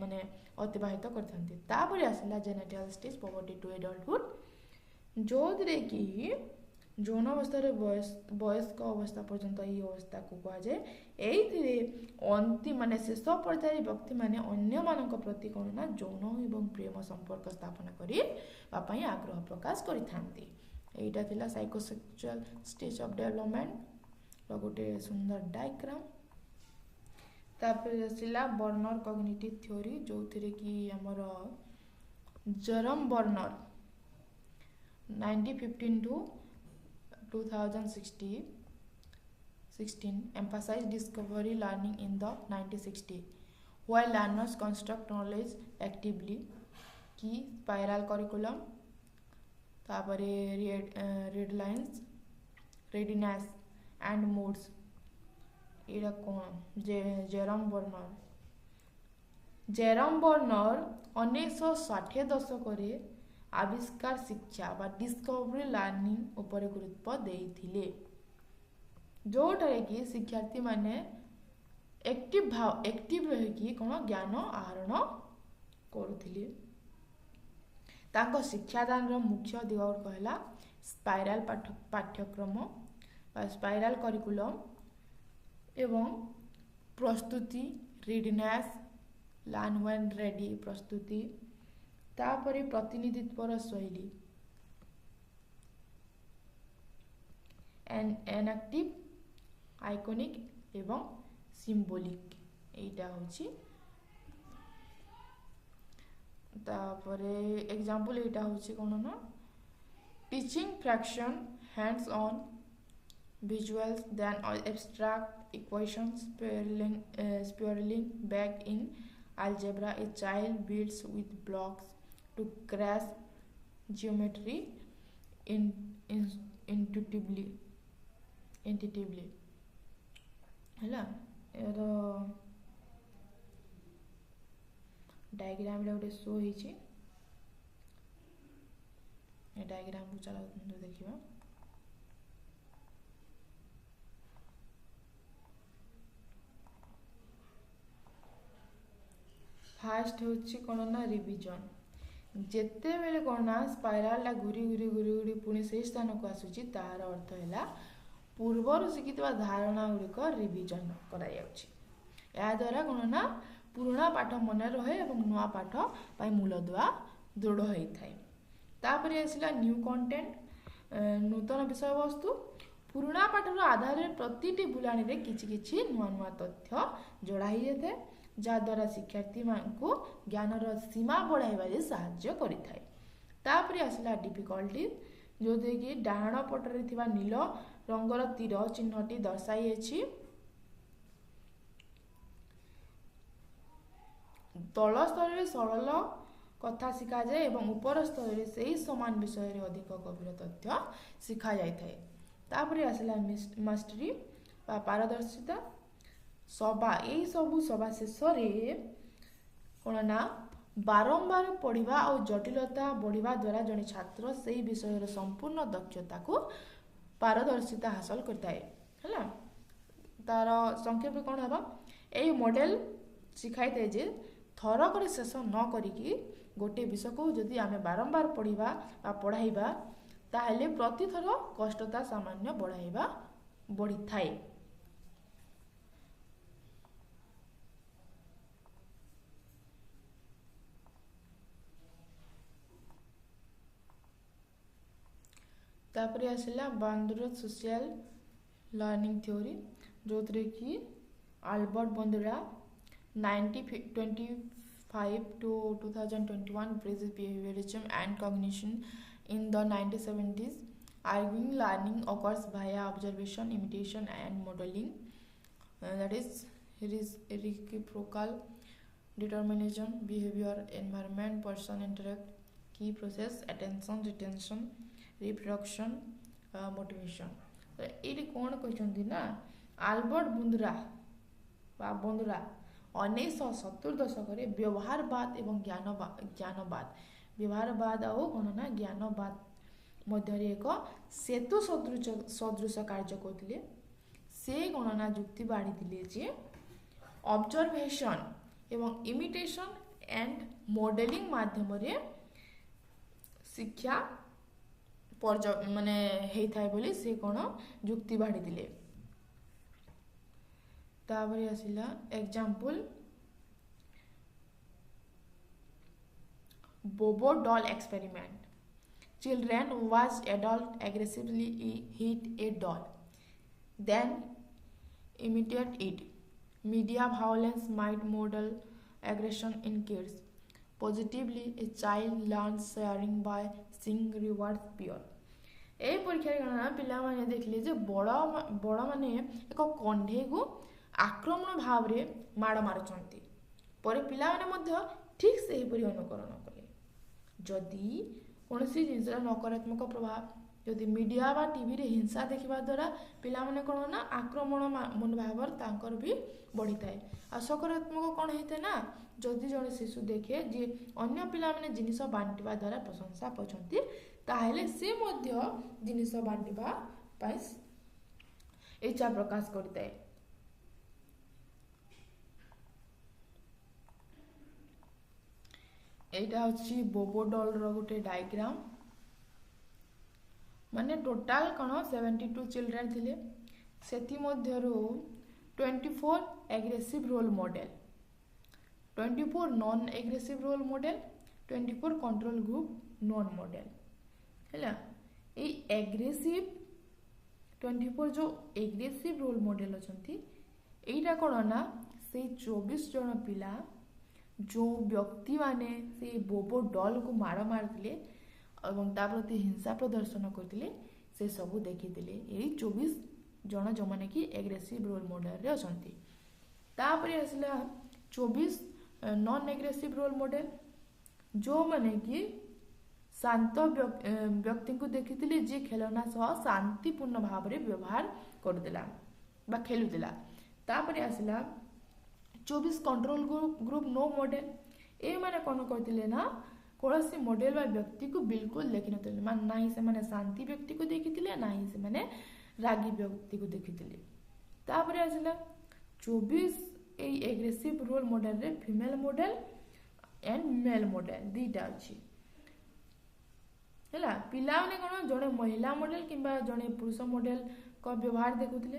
माने अतिबाहित करथांती। तापर आसला genital stage puberty to adulthood, जो थी कि यौन अवस्था वयस्क अवस्था पर्यंत यही अवस्था को कह जाए। एइथिरे अंतिम माने शेष पर्यायर व्यक्ति माने अन्य मानक प्रति कोन ना यौन एवं प्रेम संपर्क स्थापन करी बापाई आग्रह प्रकाश करिथांती। एइटा थिला साइकोसेक्सुअल स्टेज ऑफ डेवलपमेंट गोटे सुंदर डायग्राम। तापर आसला बर्नर कॉग्निटिव थ्योरी, जो थिरे कि हमर Jeram burner 1915 to 2016 emphasized discovery learning in the 1960, while learners construct knowledge actively की spiral curriculum। तापरे readiness and moods, एरा कौन जेरम बर्नर 1960 दशक आविष्कार शिक्षा बा डिस्कवरी लर्निंग उपर गुरुत्व देइथिले, जोटारे कि शिक्षार्थी माने एक्टिव रही कि कोन ज्ञान आहरण करुथिले। तांको शिक्षादान रो मुख्य दिग कहला स्पाइराल पाठ्यक्रम बा स्पाइराल करिकुलम एवं प्रस्तुति रीडनेस लर्न व्हेन रेडी प्रस्तुति, तापरे प्रतिनिधित्वर शैली एनएक्टिव आइकनिक एवं सिम्बोलिक, एटा होची। तापरे एग्जांपल एटा होची कोन ना teaching fraction hands on visuals than abstract equations spiraling back in algebra. A child builds with blocks to grasp geometry intuitively हैला। एरो डायग्राम रे गोटे शो होईची, ए डायग्राम को चला देखिबा। फास्ट होची कोन ना रिविजन, जेते बेले कोन ना स्पाइराल ला घुरी घुरी पुणी से स्थान को आसुची तार अर्थ हैला ପୂର୍ବରୁ ଶିଖିଥିବା ଧାରଣା ଗୁଡ଼ିକ ରିଭିଜନ କରାଯାଉଛି। ଏହାଦ୍ୱାରା କ'ଣ ନା ପୁରୁଣା ପାଠ ମନେ ରହେ ଏବଂ ନୂଆ ପାଠ ପାଇଁ ମୂଳଦୁଆ ଦୃଢ଼ ହୋଇଥାଏ। ତାପରେ ଆସିଲା ନ୍ୟୁ କଣ୍ଟେଣ୍ଟ, ନୂତନ ବିଷୟବସ୍ତୁ। ପୁରୁଣା ପାଠର ଆଧାରରେ ପ୍ରତିଟି ବୁଲାଣୀରେ କିଛି କିଛି ନୂଆ ନୂଆ ତଥ୍ୟ ଯୋଡ଼ା ହୋଇଯାଇଥାଏ, ଯାହାଦ୍ୱାରା ଶିକ୍ଷାର୍ଥୀମାନଙ୍କୁ ଜ୍ଞାନର ସୀମା ବଢ଼ାଇବାରେ ସାହାଯ୍ୟ କରିଥାଏ। ତାପରେ ଆସିଲା ଡିଫିକଲ୍ଟି, ଯେଉଁଥିରେକି ଡାହାଣ ପଟରେ ଥିବା ନୀଳ ରଙ୍ଗର ତୀର ଚିହ୍ନଟି ଦର୍ଶାଇଅଛି ତଳ ସ୍ତରରେ ସରଳ କଥା ଶିଖାଯାଏ ଏବଂ ଉପର ସ୍ତରରେ ସେହି ସମାନ ବିଷୟରେ ଅଧିକ ଗଭୀର ତଥ୍ୟ ଶିଖାଯାଇଥାଏ। ତାପରେ ଆସିଲା ମାଷ୍ଟରୀ ବା ପାରଦର୍ଶିତା। ଏହିସବୁ ସଭା ଶେଷରେ କ'ଣ ନା ବାରମ୍ବାର ପଢ଼ିବା ଆଉ ଜଟିଳତା ବଢ଼ିବା ଦ୍ୱାରା ଜଣେ ଛାତ୍ର ସେହି ବିଷୟର ସମ୍ପୂର୍ଣ୍ଣ ଦକ୍ଷତାକୁ ପାରଦର୍ଶିତା ହାସଲ କରିଥାଏ। ହେଲା, ତାର ସଂକ୍ଷେପ କ'ଣ ହେବ? ଏହି ମଡେଲ ଶିଖାଇଥାଏ ଯେ ଥରକରେ ଶେଷ ନ କରିକି ଗୋଟିଏ ବିଷୟକୁ ଯଦି ଆମେ ବାରମ୍ବାର ପଢ଼ିବା ବା ପଢ଼ାଇବା ତାହେଲେ ପ୍ରତିଥର କଷ୍ଟତା ସାମାନ୍ୟ ବଢ଼ିଥାଏ। ତାପରେ ଆସିଲା ବାନ୍ଦୁରା ସୋସିଆଲ ଲର୍ଣ୍ଣିଂ ଥିଓରି, ଯେଉଁଥିରେ କି Albert ବନ୍ଦୁରା 1925 to 2021 praises behaviorism and cognition in the 1970s, arguing learning occurs via observation, imitation, and modeling. That is reciprocal determinism, behavior, environment, person interact, key process, attention, retention, reproduction, motivation. ଏଇଠି କ'ଣ କହିଛନ୍ତି ନା Albert ବନ୍ଦୁରା 1970 ଦଶକରେ ବ୍ୟବହାରବାଦ ଏବଂ ଜ୍ଞାନବାଦ ଆଉ କ'ଣ ନା ଜ୍ଞାନବାଦ ମଧ୍ୟରେ ଏକ ସେତୁ ସଦୃଶ କାର୍ଯ୍ୟ କରୁଥିଲେ। ସେ କ'ଣ ନା ଯୁକ୍ତି ବାଢ଼ିଥିଲେ ଯେ ଅବଜରଭେସନ ଏବଂ ଇମିଟେସନ ଆଣ୍ଡ ମଡେଲିଂ ମାଧ୍ୟମରେ ଶିକ୍ଷା ହେଇଥାଏ ବୋଲି ସେ କ'ଣ ଯୁକ୍ତି ବାଢ଼ିଥିଲେ। ତାପରେ ଆସିଲା example, Bobo doll experiment. Children watched adults aggressively hit a doll, then imitate it. Media violence might model aggression in kids. Positively, a child learns sharing by seeing rewards peer. এই পরীক্ষার কারণে পিলামানে দেখলে যে বড় মানে এক কଣ୍ଢେଇକୁ ଆକ୍ରମଣ ଭାବରେ ମାଡ଼ ମାରୁଛନ୍ତି, ପରେ ପିଲାମାନେ ମଧ୍ୟ ଠିକ୍ ସେହିପରି ଅନୁକରଣ କଲେ। ଯଦି କୌଣସି ଜିନିଷର ନକାରାତ୍ମକ ପ୍ରଭାବ, ଯଦି ମିଡ଼ିଆ ବା ଟିଭିରେ ହିଂସା ଦେଖିବା ଦ୍ୱାରା ପିଲାମାନେ କ'ଣ ନା ଆକ୍ରମଣ ମନୋଭାବର ତାଙ୍କର ବି ବଢ଼ିଥାଏ। ଆଉ ସକାରାତ୍ମକ କ'ଣ ହେଇଥାଏ ନା ଯଦି ଜଣେ ଶିଶୁ ଦେଖେ ଯେ ଅନ୍ୟ ପିଲାମାନେ ଜିନିଷ ବାଣ୍ଟିବା ଦ୍ୱାରା ପ୍ରଶଂସା ପାଉଛନ୍ତି ତାହେଲେ ସେ ମଧ୍ୟ ଜିନିଷ ବାଣ୍ଟିବା ପାଇଁ ଇଚ୍ଛା ପ୍ରକାଶ କରିଥାଏ। এইটা হচ্ছে ବୋବୋ ଡଲ୍ର ଗୋଟେ ଡାଇଗ୍ରାମ। ମାନେ ଟୋଟାଲ କ'ଣ 72 ଚିଲଡ୍ରେନ୍ ଥିଲେ, ସେଥିମଧ୍ୟରୁ 24 aggressive role model, 24 non aggressive role model, 24 control group non model. ହେଲା, ଏଇ ଏଗ୍ରେସିଭ 24 ଯେଉଁ ଏଗ୍ରେସିଭ ରୋଲ୍ ମଡେଲ ଅଛନ୍ତି ଏଇଟା କ'ଣ ନା ସେଇ 24 ଜଣ ପିଲା ଯେଉଁ ବ୍ୟକ୍ତିମାନେ ସେ ବୋବୋ ଡଲ୍କୁ ମାଡ଼ ମାରିଥିଲେ ଏବଂ ତା ପ୍ରତି ହିଂସା ପ୍ରଦର୍ଶନ କରିଥିଲେ ସେ ସବୁ ଦେଖିଥିଲେ ଏଇ 24 ଜଣ ଯେଉଁମାନେ କି ଏଗ୍ରେସିଭ ରୋଲ୍ ମଡେଲରେ ଅଛନ୍ତି। ତାପରେ ଆସିଲା 24 ନନ୍ ଏଗ୍ରେସିଭ ରୋଲ୍ ମଡେଲ, ଯେଉଁମାନେ କି ଶାନ୍ତ ବ୍ୟକ୍ତିଙ୍କୁ ଦେଖିଥିଲେ ଯିଏ ଖେଳନା ସହ ଶାନ୍ତିପୂର୍ଣ୍ଣ ଭାବରେ ବ୍ୟବହାର କରୁଥିଲା ବା ଖେଳୁଥିଲା। ତାପରେ ଆସିଲା 24 କଣ୍ଟ୍ରୋଲ ଗ୍ରୁପ ନୋ ମଡେଲ, ଏମାନେ କ'ଣ କରିଥିଲେ ନା କୌଣସି ମଡେଲ ବା ବ୍ୟକ୍ତିକୁ ବିଲକୁଲ ଦେଖିନଥିଲେ, ମାନେ ନାହିଁ ସେମାନେ ଶାନ୍ତି ବ୍ୟକ୍ତିକୁ ଦେଖିଥିଲେ ନାହିଁ ସେମାନେ ରାଗୀ ବ୍ୟକ୍ତିକୁ ଦେଖିଥିଲେ। ତାପରେ ଆସିଲା 24 ଏଇ ଏଗ୍ରେସିଭ ରୋଲ୍ ମଡେଲରେ female model and male model ଦୁଇଟା ଅଛି। ହେଲା, ପିଲାମାନେ କ'ଣ ଜଣେ ମହିଳା ମଡେଲ କିମ୍ବା ଜଣେ ପୁରୁଷ ମଡେଲ को व्यवहार देखुले।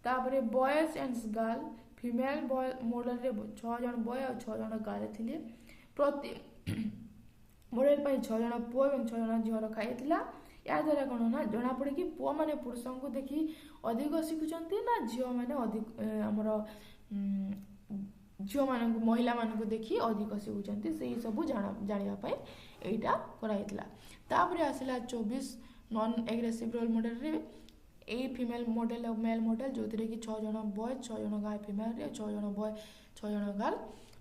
तापरे boys and girl female boy model रे 6 जन बॉय और 6 जन गर्ल थिले। प्रति मॉडल पर 6 जन पुओ और 6 जन झियो रखा हेतिला। या द्वारा कौन ना जना पड़े कि पुओ माने पुरुषों को देखी अधिक शिखुचंती ना झियो माने अधिक हमर झियो मानक महिला मानक देखी अधिक शिखुचंती से सब जानिया पाए एटा करा हेतिला। तापरे आसिला 24 नॉन एग्रेसिव रोल मॉडल रे ए फीमेल मॉडल और मेल मॉडल जो थे कि 6 जन बॉय 6 जन गाय फीमेल रे 6 जन बॉय 6 जन गर्ल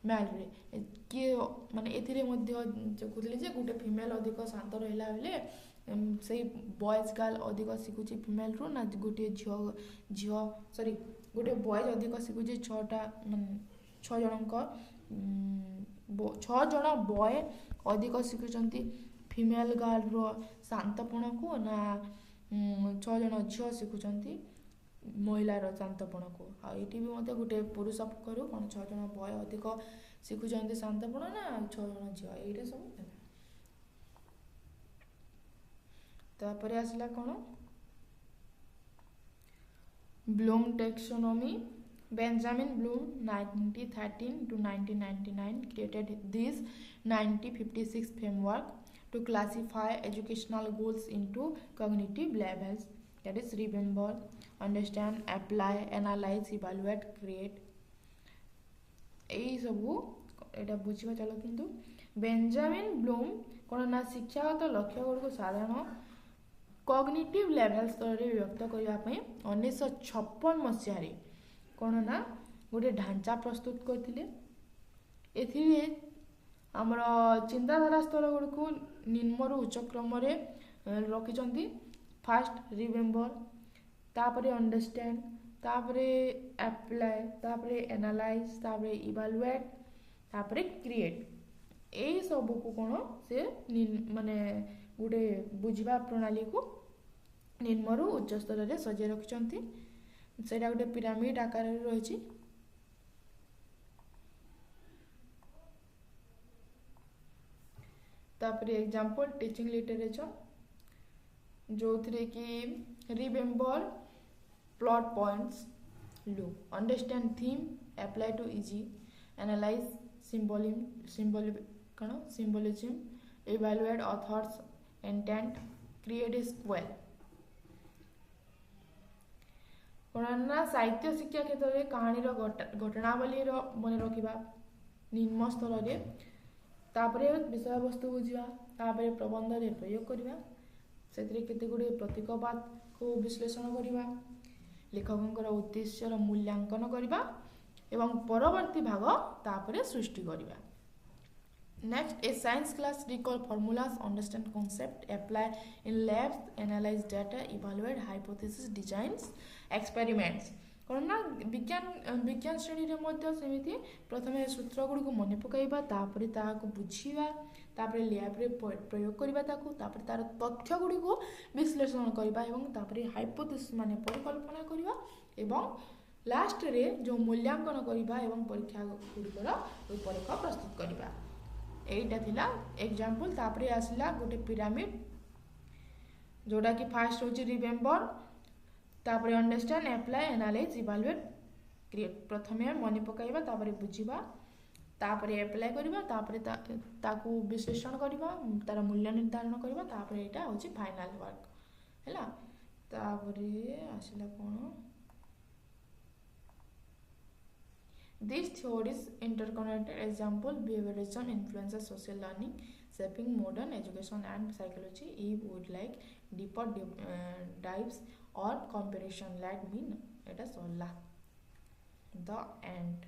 मेल रे किए माने एथिरे मध्ये जो कहले जे गुटे फीमेल अधिक शांत रहला बेले से बॉयज गर्ल अधिक शिखुची फीमेल रो ना गोटे झियो सॉरी गोटे बॉयज अधिक शिखुची 6 जनक 6 जन बॉय अधिक शिखुचंती फीमेल गर्ल रो शांतपण को ना 6 जन झियो शिखुचंती महिलार शांतपण को। ये भी मत गोटे पुरुष पक्षर कौन 6 जन बॉय अधिक शिखुचंती शांतपण ना 6 जन झियो ये सब। तापरे आसला कौन Bloom taxonomy. Benjamin Bloom 1913 to 1999 created this 1956 framework to classify educational goals into cognitive levels, that is remember, understand, apply, analyze, evaluate, create। यही सबू एटा बुझिबा चलो किंतु बेंजामिन ब्लूम कोन ना शिक्षागत लक्ष्य गुड़िक साधारण कॉग्निटिव लेवल स्तर रे व्यक्त करबा पई 1956 मसिया कौन ना गोटे ढांचा प्रस्तुत करथिले। एथिरे हमर चिंताधारा स्तर गुड़िक निम्न रु उच्च क्रम रे रखिचंती। फास्ट रिमेम्बर, तापरे अंडरस्टैंड, तापरे अप्लाई, तापरे एनालाइज, तापरे इवैल्यूएट, तापरे क्रिएट। एई सब को कोन से माने गोटे बुझिबा प्रणाली को निम्न रु उच्च स्तर रे सजे रखिचंती। सेटा गोटे पिरामिड आकार रे रहिछि। तापरे एग्जांपल टीचिंग लिटरेचर जो थरे कि remember plot points, loop, understand theme, apply to easy, analyse symbolism, evaluate author's intent, create sequel. ना साहित्य शिक्षा क्षेत्र में कहानी घटनावली मन रखा निम्न स्तर रे। तापरे विषय वस्तु बुझा, तापरे प्रबंध रे प्रयोग करवा, सेतिरे केते गुडे प्रतीकवाद को विश्लेषण करवा, लेखकंकर उद्देश्यर मूल्यांकन करवा एवं परवर्ती भाग तापरे सृष्टि करवा। Next, A science class recall formulas, understand concept, apply in labs, analyze data, evaluate hypothesis, designs, experiments। कौन ना विज्ञान श्रेणी रे मध्य सेमिति प्रथमे सूत्र गुडी को मन पकाइबा, तापरे ताको बुझिबा, तापरे लैब रे प्रयोग करबा ताको, तापरे तार तथ्य गुडी को विश्लेषण करबा एवं तापरे हाइपोथेसिस माने परिकल्पना करबा एवं लास्ट रे जो मूल्यांकन करबा एवं परीक्षा गुडीकर रूपरेख प्रस्तुत करबा। एटा थिला एग्जांपल। तापरे आसला गोटे पिरामिड जोटा कि फास्ट होची रिमेम्बर, तापरे understand, apply, analyse, evaluate, create. प्रथमे मने पकाइबा, तापरे बुझिबा, तापरे अप्लाई करबा, तापरे ताकू विश्लेषण करबा, तार मूल्य निर्धारण करबा, तापरे एटा होची फाइनल वर्क हैला। तापरे आसला कोन These theories interconnected example behaviorism influences social learning, shaping modern education and psychology. If you would like deeper dives or comparison, let me know. It is all the end.